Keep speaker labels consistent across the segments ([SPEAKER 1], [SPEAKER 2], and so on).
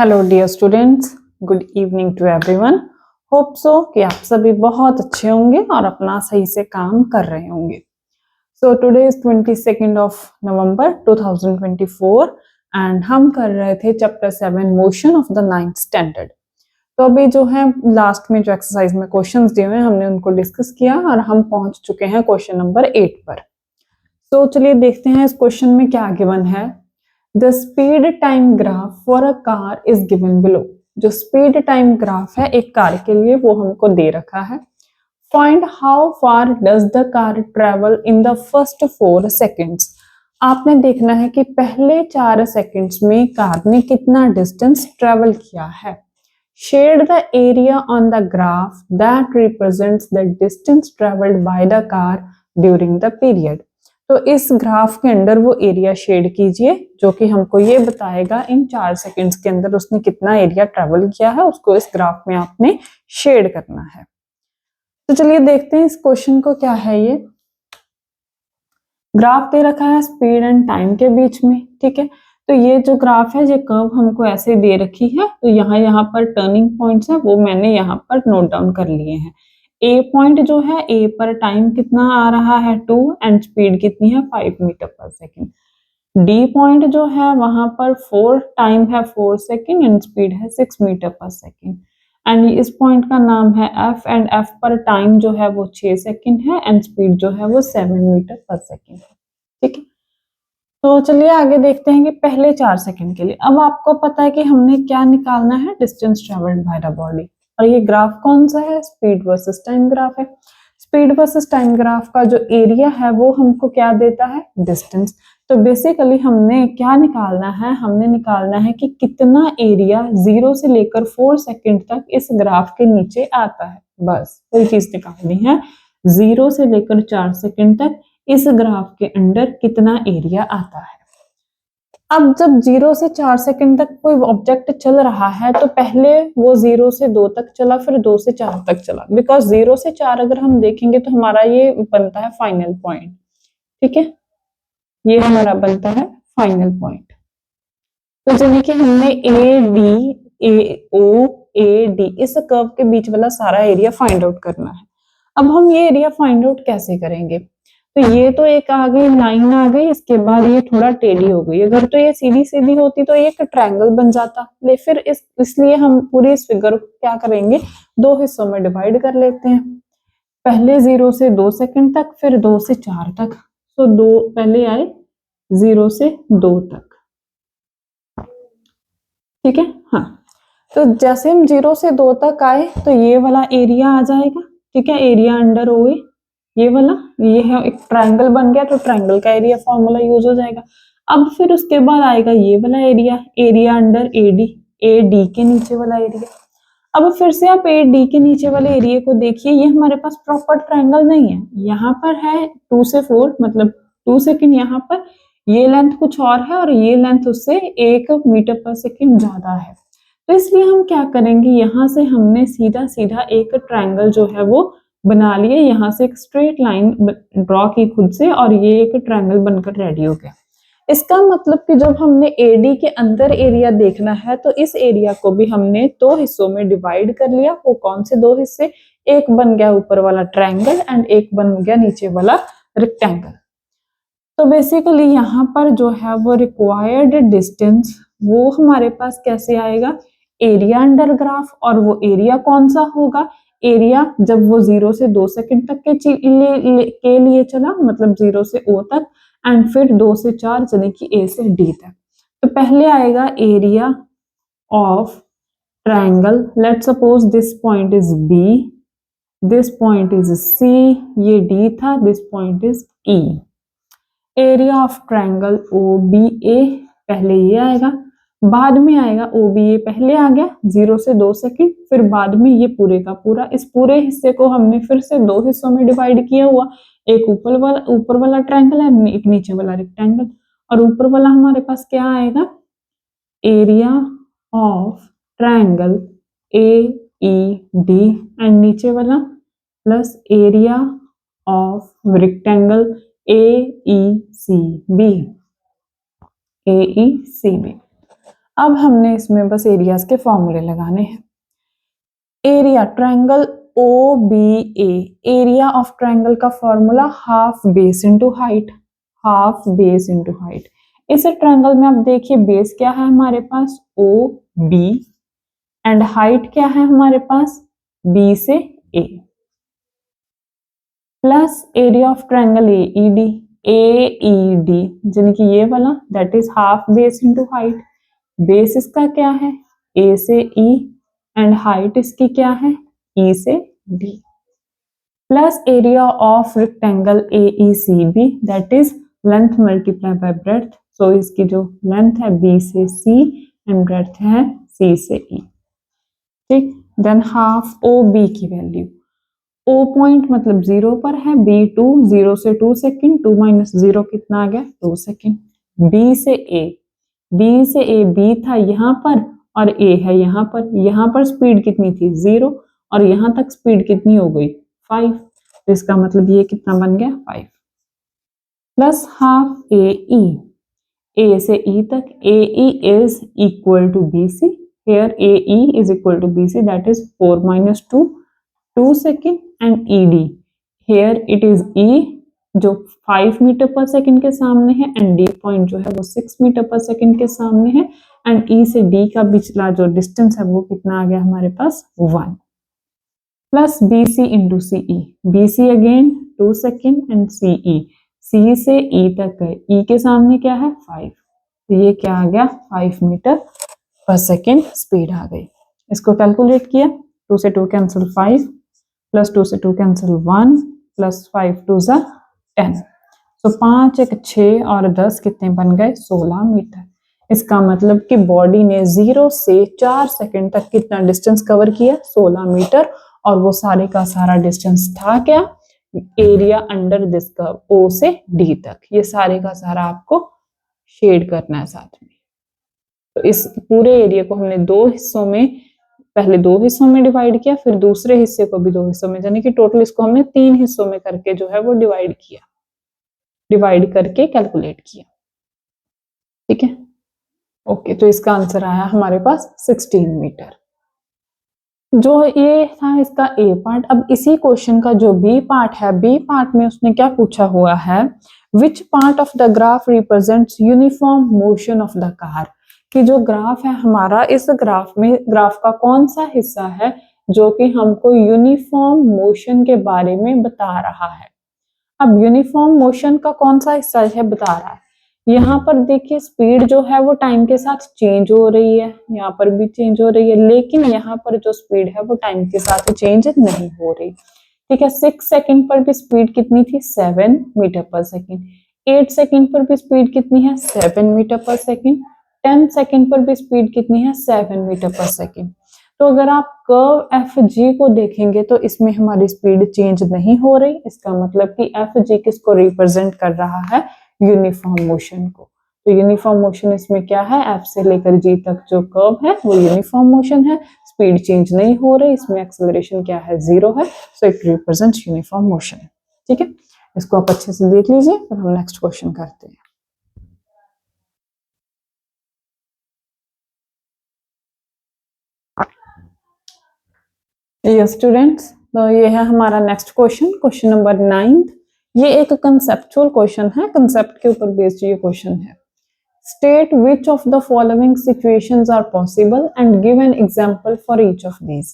[SPEAKER 1] Hello dear students, good evening to everyone. Hope so कि आप सभी बहुत अच्छे होंगे और अपना सही से काम कर रहे होंगे। So today is 22nd of November 2024 and हम कर रहे थे chapter 7 motion of the 9th standard. तो अभी जो है लास्ट में जो एक्सरसाइज में क्वेश्चंस दिए हुए हैं हमने उनको डिस्कस किया और हम पहुंच चुके हैं क्वेश्चन नंबर 8 पर। तो चलिए देखते हैं इस क्वेश्चन में क्या गिवन है। The speed time graph for a car is given below. जो स्पीड टाइम ग्राफ है एक कार के लिए वो हमको दे रखा है। Find how far does the car travel in the first 4 seconds. आपने देखना है कि पहले 4 सेकेंड्स में कार ने कितना डिस्टेंस ट्रेवल किया है। Shade the area on the graph that represents the distance travelled by the car during the period. तो इस ग्राफ के अंदर वो एरिया शेड कीजिए जो कि हमको ये बताएगा इन 4 सेकंड्स के अंदर उसने कितना एरिया ट्रेवल किया है, उसको इस ग्राफ में आपने शेड करना है। तो चलिए देखते हैं इस क्वेश्चन को क्या है। ये ग्राफ दे रखा है स्पीड एंड टाइम के बीच में, ठीक है। तो ये जो ग्राफ है ये कर्व हमको ऐसे दे रखी है। तो यहाँ पर टर्निंग पॉइंट्स है वो मैंने यहाँ पर नोट डाउन कर लिए हैं। ए पॉइंट जो है, ए पर टाइम कितना आ रहा है 2 एंड स्पीड कितनी है 5 मीटर पर सेकेंड। डी पॉइंट जो है वहां पर 4 टाइम है 4 सेकेंड एंड स्पीड है 6 मीटर पर सेकेंड। एंड इस पॉइंट का नाम है एफ एंड एफ पर टाइम जो है वो 6 सेकेंड है एंड स्पीड जो है वो 7 मीटर पर सेकेंड है, ठीक है। तो चलिए आगे देखते हैं कि पहले 4 सेकंड के लिए अब आपको पता है कि हमने क्या निकालना है, distance travelled by the body. और ये ग्राफ कौन सा है, स्पीड वर्सेस टाइम ग्राफ है। स्पीड वर्सेस टाइम ग्राफ का जो एरिया है वो हमको क्या देता है, डिस्टेंस। तो बेसिकली हमने क्या निकालना है, हमने निकालना है कि कितना एरिया 0 से लेकर 4 सेकंड तक इस ग्राफ के नीचे आता है। बस कोई चीज निकालनी है, 0 से लेकर 4 सेकंड तक इस ग्राफ के अंदर कितना एरिया आता है। अब जब 0 से 4 सेकंड तक कोई ऑब्जेक्ट चल रहा है तो पहले वो 0 से 2 तक चला, फिर 2 से 4 तक चला। बिकॉज 0 से 4 अगर हम देखेंगे तो हमारा ये बनता है फाइनल पॉइंट, ठीक है। ये हमारा बनता है फाइनल पॉइंट। तो जैसे कि हमने A D A O A D इस कर्व के बीच वाला सारा एरिया फाइंड आउट करना है। अब हम ये एरिया फाइंड आउट कैसे करेंगे, तो ये तो एक आ गई लाइन आ गई, इसके बाद ये थोड़ा टेढ़ी हो गई। अगर तो ये सीधी सीधी होती तो ये एक ट्रायंगल बन जाता। ले फिर इसलिए हम पूरी इस फिगर को क्या करेंगे, 2 हिस्सों में डिवाइड कर लेते हैं। पहले 0 से 2 सेकंड तक, फिर 2 से 4 तक। तो 2 पहले आए 0 से 2 तक, ठीक है। हाँ, तो जैसे हम 0 से 2 तक आए तो ये वाला एरिया आ जाएगा, ठीक है। एरिया अंडर ओ ये वाला, ये है एक ट्रायंगल बन गया तो ट्रायंगल का एरिया फॉर्मूला यूज हो जाएगा। अब फिर उसके बाद आएगा ये वाला area, area under A D के नीचे वाला एरिया। अब फिर से आप ए डी के नीचे वाले एरिया को देखिए, ये हमारे पास प्रॉपर ट्रायंगल नहीं है। यहाँ पर है 2 से 4 मतलब 2 सेकेंड यहाँ पर, ये लेंथ कुछ और है और ये लेंथ उससे 1 मीटर पर सेकेंड ज्यादा है। तो इसलिए हम क्या करेंगे, यहाँ से हमने सीधा सीधा एक ट्रायंगल जो है वो बना लिए। यहाँ से एक स्ट्रेट लाइन ड्रॉ की खुद से और ये एक ट्रायंगल बनकर रेडी हो गया। इसका मतलब कि जब हमने एडी के अंदर एरिया देखना है तो इस एरिया को भी हमने 2 हिस्सों में डिवाइड कर लिया। वो कौन से 2 हिस्से, एक बन गया ऊपर वाला ट्रायंगल एंड एक बन गया नीचे वाला रेक्टेंगल। तो बेसिकली यहाँ पर जो है वो रिक्वायर्ड डिस्टेंस वो हमारे पास कैसे आएगा, एरिया अंडर ग्राफ। और वो एरिया कौन सा होगा, एरिया जब वो 0 से 2 सेकंड तक के लिए चला, मतलब 0 से ओ तक एंड फिर 2 से 4 यानी कि ए से डी तक। तो पहले आएगा area of triangle. Let suppose this point is B, this point is C, ये डी था, this point is E. Area of triangle O B A, पहले ये आएगा, बाद में आएगा ओ बी ए, पहले आ गया 0 से 2 सेकंड, फिर बाद में ये पूरे का पूरा। इस पूरे हिस्से को हमने फिर से 2 हिस्सों में डिवाइड किया हुआ, एक ऊपर वाला ट्रायंगल है, एक नीचे वाला रेक्टेंगल। और ऊपर वाला हमारे पास क्या आएगा, area of triangle A E D and नीचे वाला plus area of rectangle A E C B, A E C B. अब हमने इसमें बस एरियाज के फॉर्मूले लगाने हैं। Area triangle O B A, area of triangle का formula half base into height, half base into height. इस ट्रायंगल में आप देखिए बेस क्या है हमारे पास ओ बी एंड हाइट क्या है हमारे पास बी से A, plus area of triangle A E D, A E D यानी कि ये वाला that is half base into height. Base इसका क्या है ए से ई एंड हाइट इसकी क्या है ई से D, plus area of rectangle A E C B that is length multiply by breadth. So इसकी जो लेंथ है बी से सी एंड ब्रेड्थ है सी से ई, ठीक। देन हाफ ओ बी की वैल्यू, ओ पॉइंट मतलब 0 पर है, बी 2 0 से 2 सेकेंड, 2 माइनस 0 कितना आ गया 2 सेकेंड। बी से ए, बी से ए बी था यहाँ पर और ए है यहाँ पर स्पीड कितनी थी 0 और यहाँ तक स्पीड कितनी हो गई 5, तो इसका मतलब ये कितना बन गया 5, प्लस हाफ ए ई, ए से ई तक, A E is equal to B C, here A E is equal to B C that is 4 minus 2 2 second and E D, here it is E जो 5 मीटर पर सेकेंड के सामने है and D point जो है वो 6 metre पर second के सामने है एंड ई से डी का पिछला जो डिस्टेंस है वो कितना आ गया हमारे पास 1, plus B C into C E, B C again 2 second and C E, C से ई तक है, ई के सामने क्या है 5, तो ये क्या आ गया 5 मीटर पर सेकेंड स्पीड आ गई। इसको कैलकुलेट किया, 2 से 2 कैंसिल 5 प्लस 2 से 2 कैंसिल 1 प्लस 5 2 ज़ा 10, तो 5 1 6 और 10 कितने बन गए 16 मीटर। इसका मतलब कि बॉडी ने 0 से 4 सेकंड तक कितना डिस्टेंस कवर किया 16 मीटर, और वो सारे का सारा डिस्टेंस था क्या area under this curve O से डी तक। ये सारे का सारा आपको शेड करना है साथ में। तो इस पूरे एरिया को हमने दो हिस्सों में, पहले 2 हिस्सों में डिवाइड किया, फिर दूसरे हिस्से को भी 2 हिस्सों में, यानी कि टोटल इसको हमने 3 हिस्सों में करके जो है वो डिवाइड किया, डिवाइड करके कैलकुलेट किया, ठीक है। ओके, तो इसका आंसर आया हमारे पास 16 मीटर। जो ये था इसका ए पार्ट। अब इसी क्वेश्चन का जो बी पार्ट है, बी पार्ट में उसने क्या पूछा हुआ है, which part of the graph represents uniform motion of the car, कि जो ग्राफ है हमारा, इस ग्राफ में ग्राफ का कौन सा हिस्सा है जो कि हमको यूनिफॉर्म मोशन के बारे में बता रहा है। अब यूनिफॉर्म मोशन का कौन सा हिस्सा है बता रहा है, यहाँ पर देखिए स्पीड जो है वो टाइम के साथ चेंज हो रही है, यहाँ पर भी चेंज हो रही है, लेकिन यहाँ पर जो स्पीड है वो टाइम के साथ चेंज नहीं हो रही, ठीक है। 6 सेकंड पर भी स्पीड कितनी थी 7 मीटर पर सेकंड, 8 सेकंड पर भी स्पीड कितनी है 7 मीटर पर सेकंड, 10 सेकंड पर भी स्पीड कितनी है 7 मीटर पर सेकंड। तो अगर आप कर्व एफ जी को देखेंगे तो इसमें हमारी स्पीड चेंज नहीं हो रही, इसका मतलब कि एफ जी किसको रिप्रेजेंट कर रहा है यूनिफॉर्म मोशन को। तो यूनिफॉर्म मोशन इसमें क्या है, एफ से लेकर जी तक जो कर्व है वो यूनिफॉर्म मोशन है, स्पीड चेंज नहीं हो रही, इसमें एक्सेलरेशन क्या है 0 है, so it represents uniform motion, ठीक है। इसको आप अच्छे से देख लीजिए, फिर हम नेक्स्ट क्वेश्चन करते हैं। ये स्टूडेंट्स, तो ये है हमारा नेक्स्ट क्वेश्चन, क्वेश्चन नंबर 9। ये एक कंसेप्चुअल क्वेश्चन है, कंसेप्ट के ऊपर बेस्ड ये क्वेश्चन है। State which of the following situations are possible and give an example for each of these.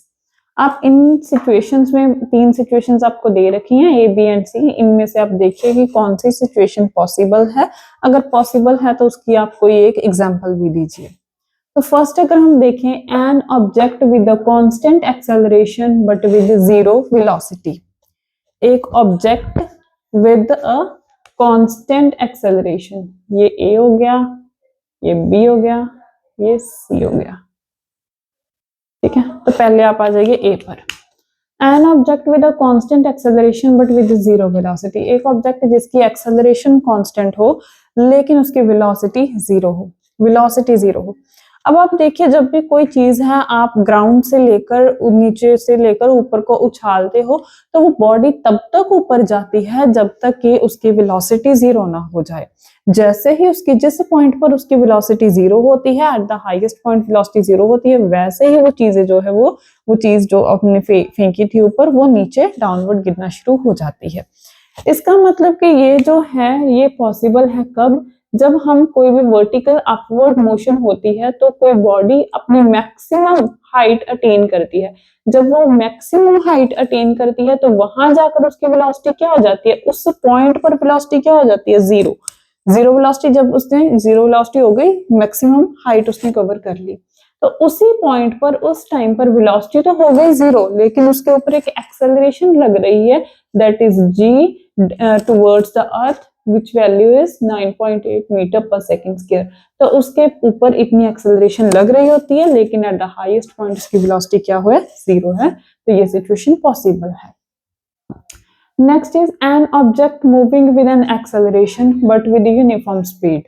[SPEAKER 1] आप इन सिचुएशंस में 3 सिचुएशंस आपको दे रखी हैं ए बी एंड सी, इनमें से आप देखिए कि कौन सी सिचुएशन पॉसिबल है, अगर पॉसिबल है तो उसकी आप कोई एक एग्जाम्पल भी दीजिए। तो फर्स्ट अगर हम देखें, an object with a constant acceleration but with 0 velocity, एक object with a constant acceleration, ये ए हो गया, ये बी हो गया, ये सी हो गया, ठीक है। तो पहले आप आ जाइए ए पर। N object with a constant acceleration but with 0 velocity, एक ऑब्जेक्ट जिसकी एक्सेलरेशन कांस्टेंट हो लेकिन उसकी वेलोसिटी 0 हो, वेलोसिटी 0 हो। अब आप देखिए, जब भी कोई चीज है आप ग्राउंड से लेकर नीचे से लेकर ऊपर को उछालते हो तो वो बॉडी तब तक ऊपर जाती है जब तक कि उसकी वेलोसिटी जीरो ना हो जाए। जैसे ही उसकी जिस पॉइंट पर उसकी वेलोसिटी जीरो होती है, at the highest point velocity zero होती है, वैसे ही वो चीजें जो है वो चीज जो अपने फेंकी थी ऊपर, वो नीचे डाउनवर्ड गिरना शुरू हो जाती है। इसका मतलब कि ये जो है ये पॉसिबल है कब, जब हम कोई भी वर्टिकल अपवर्ड मोशन होती है तो कोई बॉडी अपनी मैक्सिमम हाइट अटेन करती है। जब वो मैक्सिमम हाइट अटेन करती है तो वहां जाकर उसकी वेलोसिटी क्या हो जाती है, उस पॉइंट पर वेलोसिटी क्या हो जाती है, जीरो। जीरो वेलोसिटी, जब उसने जीरो वेलोसिटी हो गई, मैक्सिमम हाइट उसने कवर कर ली, तो उसी पॉइंट पर उस टाइम पर वेलोसिटी तो हो गई जीरो, लेकिन उसके ऊपर एक एक्सेलरेशन लग रही है, that is g towards the earth, which value is 9.8 metre per second square. तो उसके ऊपर इतनी एक्सेलरेशन लग रही होती है, लेकिन एट द हाईएस्ट पॉइंट उसकी वेलोसिटी क्या है, जीरो है। तो ये सिचुएशन पॉसिबल है। Next is an object moving with an acceleration but with uniform speed.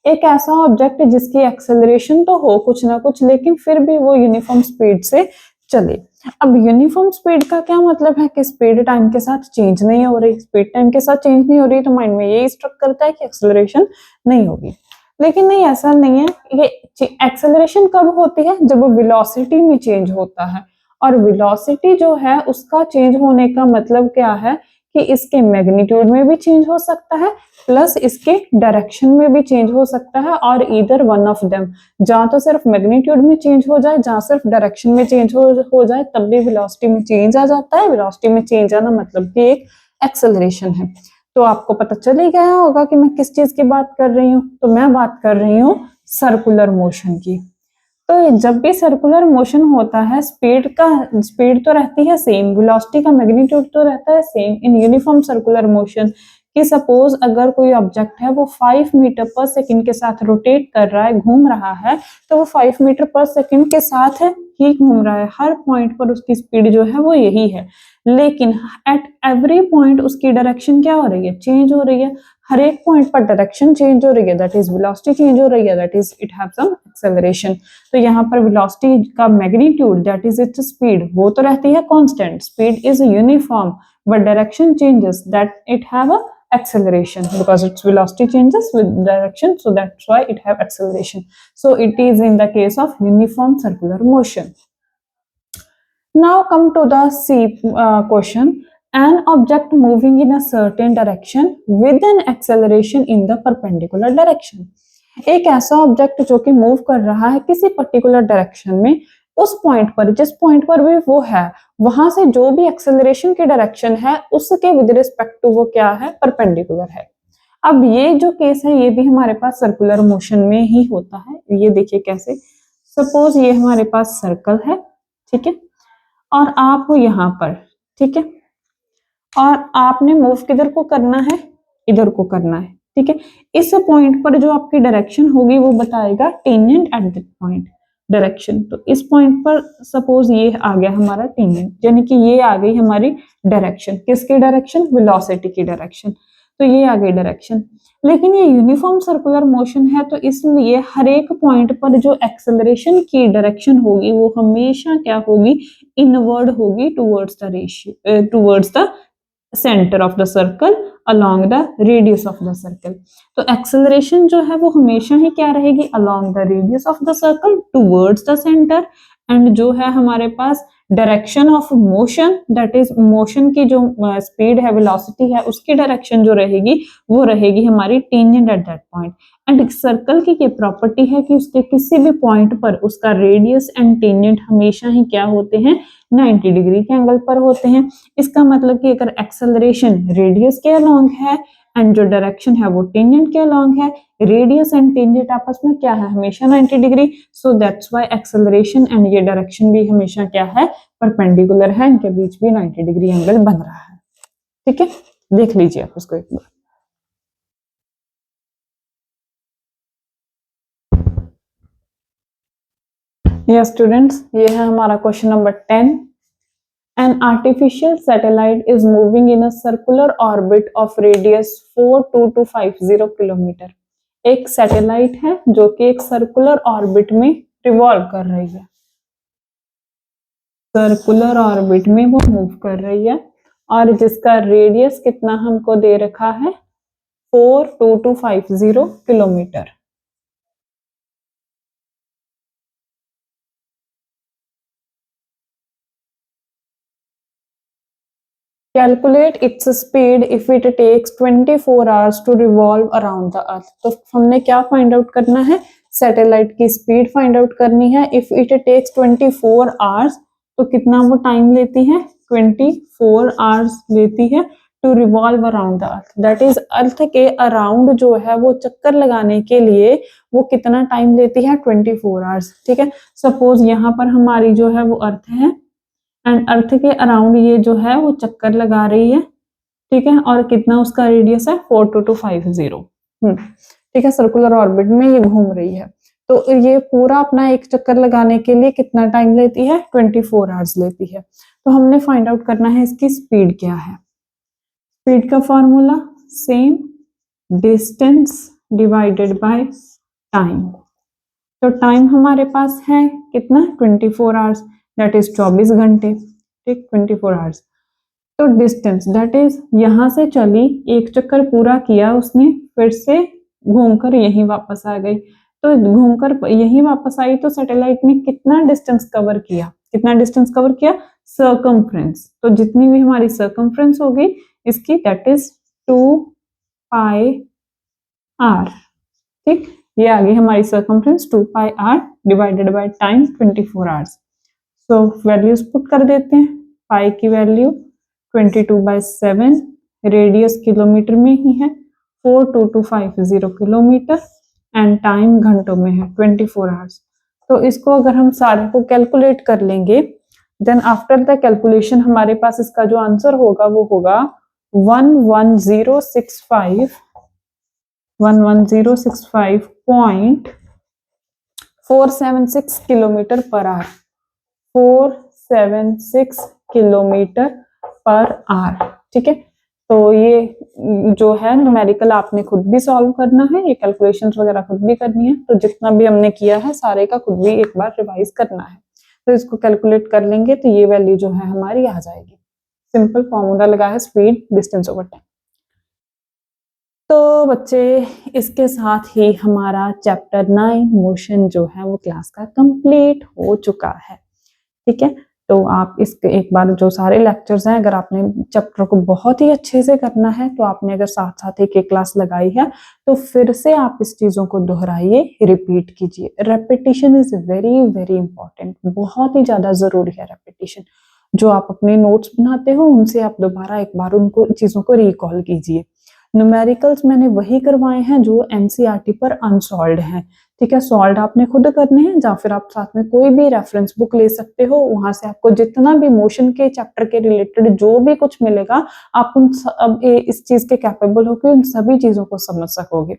[SPEAKER 1] एक ऐसा ऑब्जेक्ट जिसकी एक्सेलरेशन तो हो कुछ ना कुछ, लेकिन फिर भी वो यूनिफॉर्म स्पीड से चले। अब यूनिफॉर्म स्पीड का क्या मतलब है कि स्पीड टाइम के साथ चेंज नहीं हो रही। स्पीड टाइम के साथ चेंज नहीं हो रही तो माइंड में ये स्ट्रक करता है कि एक्सेलरेशन नहीं होगी, लेकिन नहीं, ऐसा नहीं है। ये एक्सेलरेशन कब होती है, जब वेलोसिटी में चेंज होता है, और वेलोसिटी जो है उसका चेंज होने का मतलब क्या है कि इसके मैग्नीट्यूड में भी चेंज हो सकता है, प्लस इसके डायरेक्शन में भी चेंज हो सकता है, और ईदर वन ऑफ देम, जहां तो सिर्फ मैग्नीट्यूड में चेंज हो जाए, जहां सिर्फ डायरेक्शन में चेंज हो जाए, तब भी वेलोसिटी में चेंज आ जाता है। वेलोसिटी में चेंज आना मतलब कि एक एक्सेलरेशन है। तो आपको पता चल ही गया होगा कि मैं किस चीज की बात कर रही हूँ। तो मैं बात कर रही हूँ सर्कुलर मोशन की। तो जब भी सर्कुलर मोशन होता है, स्पीड तो रहती है सेम, वेलोसिटी का मैग्नीट्यूड तो रहता है same in uniform circular motion. कि सपोज अगर कोई ऑब्जेक्ट है वो 5 मीटर पर सेकंड के साथ रोटेट कर रहा है, घूम रहा है, तो वो 5 मीटर पर सेकंड के साथ ही घूम रहा है। हर पॉइंट पर उसकी स्पीड जो है वो यही है, लेकिन एट एवरी पॉइंट उसकी डायरेक्शन क्या हो रही है, चेंज हो रही है। हर एक पॉइंट पर डायरेक्शन चेंज हो रही है, दैट इज वेलोसिटी चेंज हो रही है, that is it have some acceleration. तो यहाँ पर वेलोसिटी का magnitude that is its speed, वो तो रहती है constant, speed is uniform, but direction changes, that it have a acceleration because its velocity changes with direction, so that's why it have acceleration. So it is in the case of uniform circular motion. Now come to the C question. An object moving in a certain direction with an acceleration in the perpendicular direction. एक ऐसा object जो कि move कर रहा है किसी particular direction में, उस पॉइंट पर, जिस पॉइंट पर भी वो है, वहां से जो भी एक्सेलरेशन की डायरेक्शन है उसके विद रिस्पेक्ट टू वो क्या है, परपेंडिकुलर है। अब ये जो केस है ये भी हमारे पास सर्कुलर मोशन में ही होता है। ये देखिए कैसे, सपोज ये हमारे पास सर्कल है, ठीक है, और आप हो यहाँ पर, ठीक है, और आपने मूव किधर को करना है, इधर को करना है, ठीक है। इस पॉइंट पर जो आपकी डायरेक्शन होगी वो बताएगा tangent at that point direction. तो इस पॉइंट पर सपोज ये आ गया हमारा टेंजेंट, यानी कि ये आ गई हमारी डायरेक्शन, किसकी डायरेक्शन, वेलोसिटी की डायरेक्शन। तो ये आ गई डायरेक्शन, लेकिन ये यूनिफॉर्म सर्कुलर मोशन है, तो इसलिए हर एक पॉइंट पर जो एक्सेलरेशन की डायरेक्शन होगी वो हमेशा क्या होगी, इनवर्ड होगी, towards the ratio, towards the centre of the circle along the radius of the circle. तो एक्सेलरेशन जो है वो हमेशा ही क्या रहेगी, along the radius of the circle towards the centre. And जो है हमारे पास direction of motion, that is motion की जो स्पीड है, वेलोसिटी है, उसकी डायरेक्शन जो रहेगी वो रहेगी हमारी tangent at that point. And circle की ये प्रॉपर्टी है कि उसके किसी भी पॉइंट पर उसका रेडियस एंड टेंजेंट हमेशा ही क्या होते हैं, 90 डिग्री के एंगल पर होते हैं। इसका मतलब कि अगर एक्सेलरेशन रेडियस के अलोंग है एंड जो डायरेक्शन है वो टेंजेंट के अलोंग है, रेडियस एंड टेंजेंट आपस में क्या है, हमेशा 90 degree. So that's why acceleration and ये डायरेक्शन भी हमेशा क्या है, परपेंडिकुलर है, इनके बीच भी 90 डिग्री एंगल बन रहा है, ठीक है। देख लीजिए आप उसको एक बार। यस स्टूडेंट्स, ये है हमारा question number 10। An artificial satellite is moving in a circular orbit of radius 42250 kilometre. एक सैटेलाइट है जो कि एक सर्कुलर ऑर्बिट में रिवॉल्व कर रही है, सर्कुलर ऑर्बिट में वो मूव कर रही है, और जिसका रेडियस कितना हमको दे रखा है 42250 kilometre. Calculate its speed if it takes 24 hours to revolve around the earth. तो हमने क्या फाइंड आउट करना है, सैटेलाइट की स्पीड फाइंड आउट करनी है। इफ इट टेक्स 24 आवर्स, तो कितना वो टाइम लेती है, 24 आवर्स लेती है to revolve around the earth. That is earth के अराउंड जो है वो चक्कर लगाने के लिए वो कितना टाइम लेती है, 24 आवर्स। ठीक है, सपोज यहाँ पर हमारी जो है वो अर्थ है, एंड अर्थ के अराउंड ये जो है वो चक्कर लगा रही है। ठीक है, और कितना उसका रेडियस है 42250। ठीक है, सर्कुलर ऑर्बिट में ये घूम रही है। तो ये पूरा अपना एक चक्कर लगाने के लिए कितना टाइम लेती है, 24 आवर्स लेती है। तो हमने फाइंड आउट करना है इसकी स्पीड क्या है। स्पीड का formula same, distance divided by time. तो टाइम हमारे पास है कितना, 24 आवर्स, दैट इज 24 घंटे। ठीक, 24 आवर्स। तो डिस्टेंस दैट इज यहां से चली, एक चक्कर पूरा किया उसने, फिर से घूमकर यहीं वापस आ गई। तो घूमकर यहीं वापस आई तो सैटेलाइट ने कितना डिस्टेंस कवर किया, कितना डिस्टेंस कवर किया, सर्कमफ्रेंस। तो जितनी भी हमारी सर्कमफ्रेंस होगी इसकी, दैट इज 2 पाई आर। ठीक, ये आ गई हमारी circumference 2 pi r divided by time 24 hours. So values put कर देते हैं। पाई की वैल्यू 22/7, रेडियस किलोमीटर में ही है 42250 किलोमीटर, एंड टाइम घंटों में है 24 आवर्स। तो इसको अगर हम सारे को कैलकुलेट कर लेंगे, देन आफ्टर द कैलकुलेशन हमारे पास इसका जो आंसर होगा वो होगा 11065.476 kilometre per hour, 476 kilometre per hour. ठीक है, तो ये जो है न्यूमेरिकल आपने खुद भी सॉल्व करना है, ये कैलकुलेशंस वगैरह खुद भी करनी है। तो जितना भी हमने किया है सारे का खुद भी एक बार रिवाइज करना है। तो इसको कैलकुलेट कर लेंगे तो ये वैल्यू जो है हमारी आ जाएगी। सिंपल फॉर्मूला लगा है स्पीड डिस्टेंस ओवर टाइम। तो बच्चे इसके साथ ही हमारा चैप्टर 9 मोशन जो है वो क्लास का कंप्लीट हो चुका है। ठीक है, तो आप इसके एक बार जो सारे लेक्चर्स हैं, अगर आपने चैप्टर को बहुत ही अच्छे से करना है तो आपने अगर साथ साथ एक क्लास लगाई है तो फिर से आप इस चीजों को दोहराइए, रिपीट कीजिए। Repetition is very very important, बहुत ही ज्यादा जरूरी है रेपिटेशन। जो आप अपने नोट्स बनाते हो उनसे आप दोबारा एक बार उनको चीजों को रिकॉल कीजिए। न्यूमेरिकल्स मैंने वही करवाए हैं जो एनसीईआरटी पर अनसॉल्व्ड हैं। ठीक है, सॉल्व आपने खुद करने हैं, या फिर आप साथ में कोई भी रेफरेंस बुक ले सकते हो, वहां से आपको जितना भी मोशन के चैप्टर के रिलेटेड जो भी कुछ मिलेगा आप उन सब इस चीज के कैपेबल होकर उन सभी चीजों को समझ सकोगे।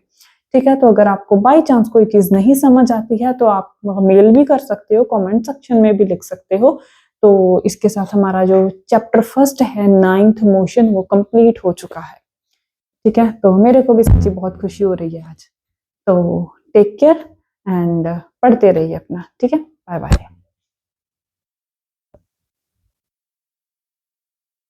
[SPEAKER 1] ठीक है, तो अगर आपको बाई चांस कोई चीज नहीं समझ आती है तो आप मेल भी कर सकते हो, कमेंट सेक्शन में भी लिख सकते हो। तो इसके साथ हमारा जो चैप्टर फर्स्ट है 9th मोशन वो कंप्लीट हो चुका है। ठीक है, तो मेरे को भी सच्ची बहुत खुशी हो रही है आज। तो टेक केयर एंड पढ़ते रहिए अपना। ठीक है, बाय बाय।